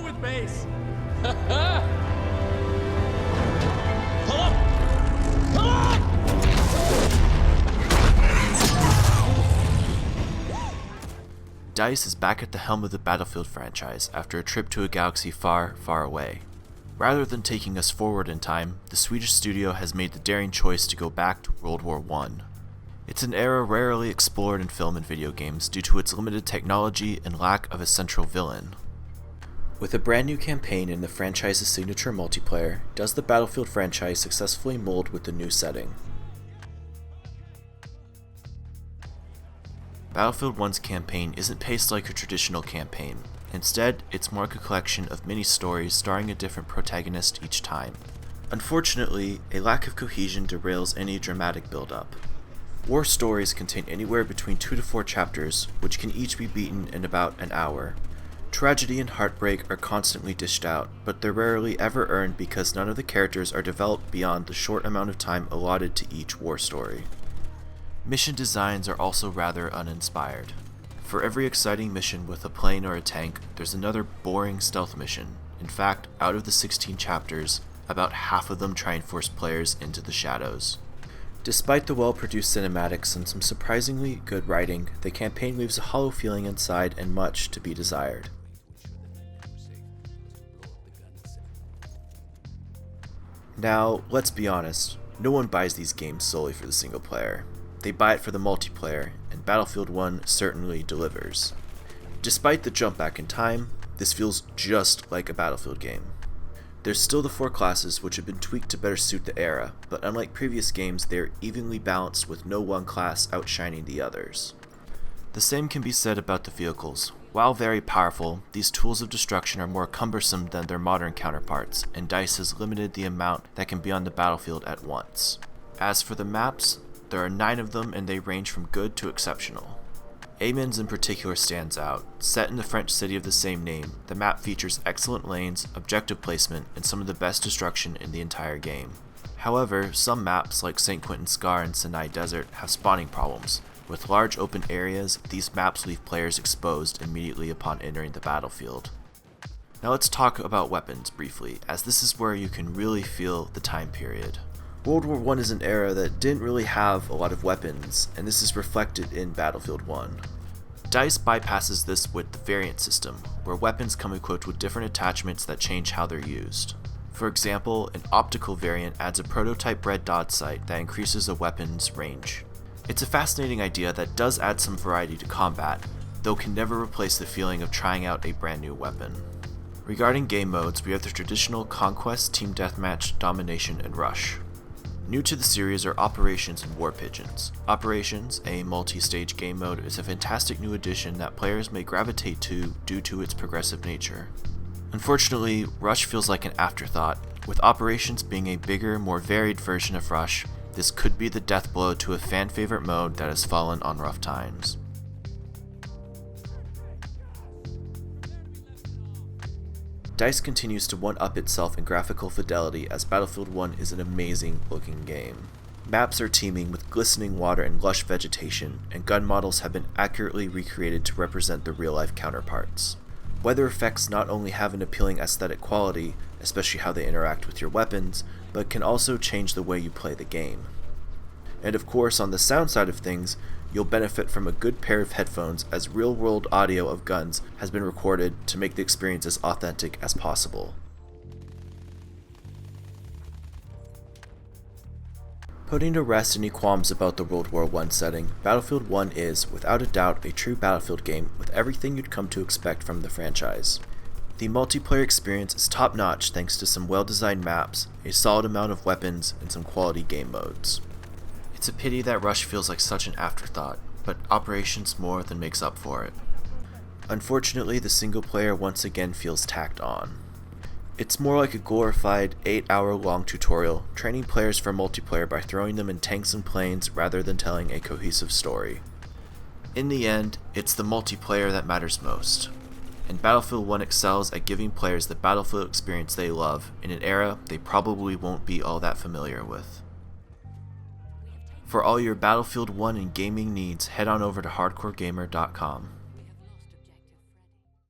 hell with base. Pull up! Pull up! DICE is back at the helm of the Battlefield franchise after a trip to a galaxy far, far away. Rather than taking us forward in time, the Swedish studio has made the daring choice to go back to World War I. It's an era rarely explored in film and video games due to its limited technology and lack of a central villain. With a brand new campaign in the franchise's signature multiplayer, does the Battlefield franchise successfully mold with the new setting? Battlefield 1's campaign isn't paced like a traditional campaign. Instead, it's more like a collection of mini-stories starring a different protagonist each time. Unfortunately, a lack of cohesion derails any dramatic build-up. War stories contain anywhere between 2 to 4 chapters, which can each be beaten in about an hour. Tragedy and heartbreak are constantly dished out, but they're rarely ever earned because none of the characters are developed beyond the short amount of time allotted to each war story. Mission designs are also rather uninspired. For every exciting mission with a plane or a tank, there's another boring stealth mission. In fact, out of the 16 chapters, about half of them try and force players into the shadows. Despite the well-produced cinematics and some surprisingly good writing, the campaign leaves a hollow feeling inside and much to be desired. Now, let's be honest, no one buys these games solely for the single player. They buy it for the multiplayer, and Battlefield 1 certainly delivers. Despite the jump back in time, this feels just like a Battlefield game. There's still the 4 classes which have been tweaked to better suit the era, but unlike previous games, they are evenly balanced with no one class outshining the others. The same can be said about the vehicles. While very powerful, these tools of destruction are more cumbersome than their modern counterparts, and DICE has limited the amount that can be on the battlefield at once. As for the maps, there are 9 of them and they range from good to exceptional. Amiens in particular stands out. Set in the French city of the same name, the map features excellent lanes, objective placement, and some of the best destruction in the entire game. However, some maps like St. Quentin Scar and Sinai Desert have spawning problems. With large open areas, these maps leave players exposed immediately upon entering the battlefield. Now let's talk about weapons briefly, as this is where you can really feel the time period. World War I is an era that didn't really have a lot of weapons, and this is reflected in Battlefield 1. DICE bypasses this with the variant system, where weapons come equipped with different attachments that change how they're used. For example, an optical variant adds a prototype red dot sight that increases a weapon's range. It's a fascinating idea that does add some variety to combat, though can never replace the feeling of trying out a brand new weapon. Regarding game modes, we have the traditional Conquest, Team Deathmatch, Domination, and Rush. New to the series are Operations and War Pigeons. Operations, a multi-stage game mode, is a fantastic new addition that players may gravitate to due to its progressive nature. Unfortunately, Rush feels like an afterthought. With Operations being a bigger, more varied version of Rush, this could be the death blow to a fan-favorite mode that has fallen on rough times. DICE continues to one-up itself in graphical fidelity as Battlefield 1 is an amazing looking game. Maps are teeming with glistening water and lush vegetation, and gun models have been accurately recreated to represent the real-life counterparts. Weather effects not only have an appealing aesthetic quality, especially how they interact with your weapons, but can also change the way you play the game. And of course, on the sound side of things, you'll benefit from a good pair of headphones as real-world audio of guns has been recorded to make the experience as authentic as possible. Putting to rest any qualms about the World War I setting, Battlefield 1 is, without a doubt, a true Battlefield game with everything you'd come to expect from the franchise. The multiplayer experience is top-notch thanks to some well-designed maps, a solid amount of weapons, and some quality game modes. It's a pity that Rush feels like such an afterthought, but Operations more than makes up for it. Unfortunately, the single player once again feels tacked on. It's more like a glorified 8-hour-long tutorial, training players for multiplayer by throwing them in tanks and planes rather than telling a cohesive story. In the end, it's the multiplayer that matters most, and Battlefield 1 excels at giving players the Battlefield experience they love in an era they probably won't be all that familiar with. For all your Battlefield 1 and gaming needs, head on over to hardcoregamer.com.